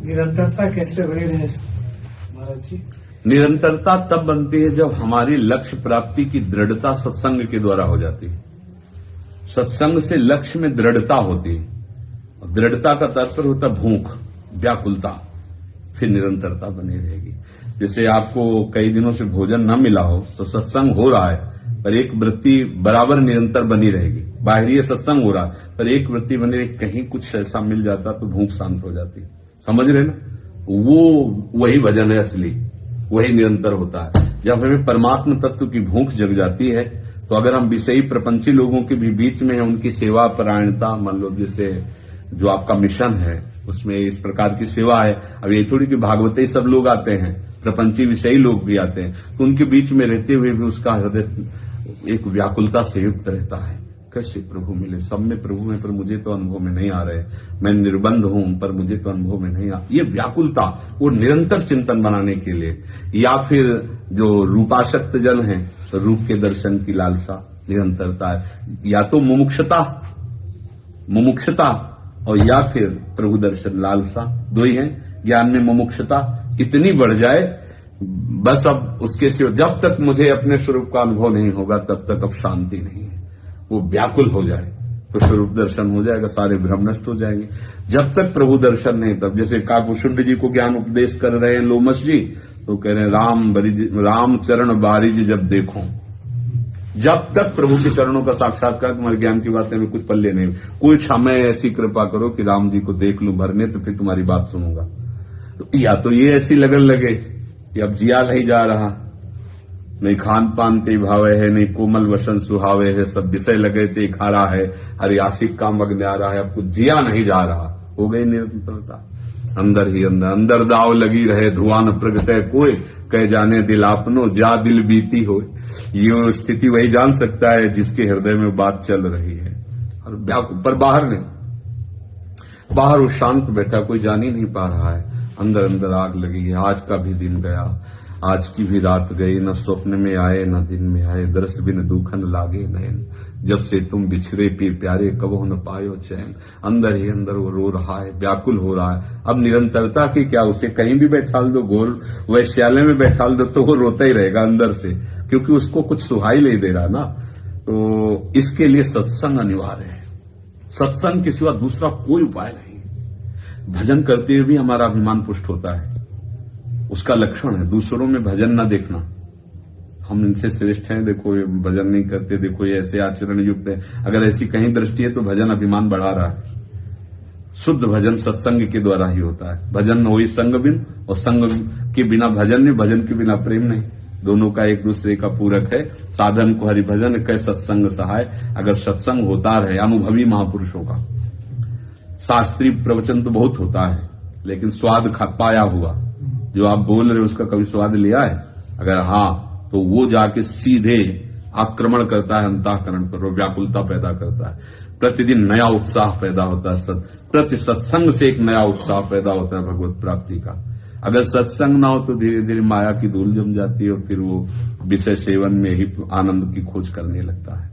निरंतरता कैसे बनी रहे महाराज जी? निरंतरता तब बनती है जब हमारी लक्ष्य प्राप्ति की दृढ़ता सत्संग के द्वारा हो जाती है। सत्संग से लक्ष्य में दृढ़ता होती है। दृढ़ता का तात्पर्य होता भूख, व्याकुलता, फिर निरंतरता बनी रहेगी। जैसे आपको कई दिनों से भोजन न मिला हो तो सत्संग हो रहा है पर एक वृत्ति बराबर निरंतर बनी रहेगी। बाहरी सत्संग हो रहा है पर एक वृत्ति बनी रहेगी, कहीं कुछ ऐसा मिल जाता तो भूख शांत हो जाती। समझ रहे ना? वो वही भजन है असली, वही निरंतर होता है। जब हमें परमात्म तत्व की भूख जग जाती है तो अगर हम विषयी प्रपंची लोगों के भी बीच में है, उनकी सेवा परायणता, मान लो जैसे जो आपका मिशन है उसमें इस प्रकार की सेवा है। अब ये थोड़ी कि भागवत ही सब लोग आते हैं, प्रपंची विषयी लोग भी आते हैं, तो उनके बीच में रहते हुए भी उसका हृदय एक व्याकुलता से युक्त रहता है। कैसे प्रभु मिले? सब में प्रभु है पर मुझे तो अनुभव में नहीं आ रहे, मैं निर्बंध हूं पर मुझे तो अनुभव में नहीं आ। ये व्याकुलता वो निरंतर चिंतन बनाने के लिए, या फिर जो रूपाशक्त जन है तो रूप के दर्शन की लालसा निरंतरता है। या तो मुमुक्षता और या फिर प्रभु दर्शन लालसा, दो ही है। ज्ञान में मुमुक्षता इतनी बढ़ जाए बस अब उसके सिवा जब तक मुझे अपने स्वरूप का अनुभव नहीं होगा तब तक अब शांति नहीं है। वो व्याकुल हो जाए तो स्वरूप दर्शन हो जाएगा, सारे भ्रम नष्ट हो जाएंगे। जब तक प्रभु दर्शन नहीं, तब जैसे काकुशुंड जी को ज्ञान उपदेश कर रहे हैं लोमस जी, तो कह रहे हैं राम चरण बारिज जब देखो। जब तक प्रभु के चरणों का साक्षात्कार, तुम्हारे ज्ञान की बातें में कुछ पल्ले नहीं, कुछ हमें ऐसी कृपा करो कि राम जी को देख लूं भरने, तो फिर तुम्हारी बात सुनूंगा। तो या तो ये ऐसी लगन लगे कि अब जिया नहीं जा रहा, नहीं खान पान ते भावे है, नहीं कोमल वसन सुहावे है, सब विषय लगे ते खारा है, हरि आशिक काम मग्न आ रहा है, अब कुछ जिया नहीं जा रहा। हो गई निरंतरता। अंदर ही अंदर दाव लगी रहे, धुआं न प्रगटे कोई, कह जाने दिल आपनो जा दिल बीती हो। ये स्थिति वही जान सकता है जिसके हृदय में बात चल रही है। और पर बाहर नहीं, बाहर वो शांत बैठा, कोई जान ही नहीं पा रहा है, अंदर आग लगी है। आज का भी दिन गया, आज की भी रात गई, न स्वप्न में आए न दिन में आए, दर्श बिन दुखन लागे नयन, जब से तुम बिछड़े पीर प्यारे कबो न पायो चैन। अंदर ही अंदर वो रो रहा है, व्याकुल हो रहा है। अब निरंतरता की क्या, उसे कहीं भी बैठाल दो, घोर वैश्यालय में बैठाल दो तो वो रोता ही रहेगा अंदर से, क्योंकि उसको कुछ सुहाई नहीं दे रहा ना। तो इसके लिए सत्संग अनिवार्य है। सत्संग के सिवा दूसरा कोई उपाय नहीं। भजन करते हुए भी हमारा अभिमान पुष्ट होता है, उसका लक्षण है। दूसरों में भजन ना देखना, हम इनसे श्रेष्ठ हैं, देखो ये भजन नहीं करते, देखो ये ऐसे आचरण युक्त है, अगर ऐसी कहीं दृष्टि है तो भजन अभिमान बढ़ा रहा है। शुद्ध भजन सत्संग के द्वारा ही होता है। भजन न होई संग बिन, और संग के बिना भजन नहीं, भजन के बिना प्रेम नहीं। दोनों का एक दूसरे का पूरक है। साधन को हरि भजन कह सत्संग सहाय। अगर सत्संग होता रहे अनुभवी महापुरुषों का, शास्त्रीय प्रवचन तो बहुत होता है लेकिन स्वाद पाया हुआ जो आप बोल रहे हो उसका कभी स्वाद लिया है? अगर हाँ, तो वो जाके सीधे आक्रमण करता है अंतःकरण पर, वो व्याकुलता पैदा करता है। प्रतिदिन नया उत्साह पैदा होता है, प्रति सत्संग से एक नया उत्साह पैदा होता है भगवत प्राप्ति का। अगर सत्संग ना हो तो धीरे धीरे माया की धूल जम जाती है और फिर वो विषय सेवन में ही आनंद की खोज करने लगता है।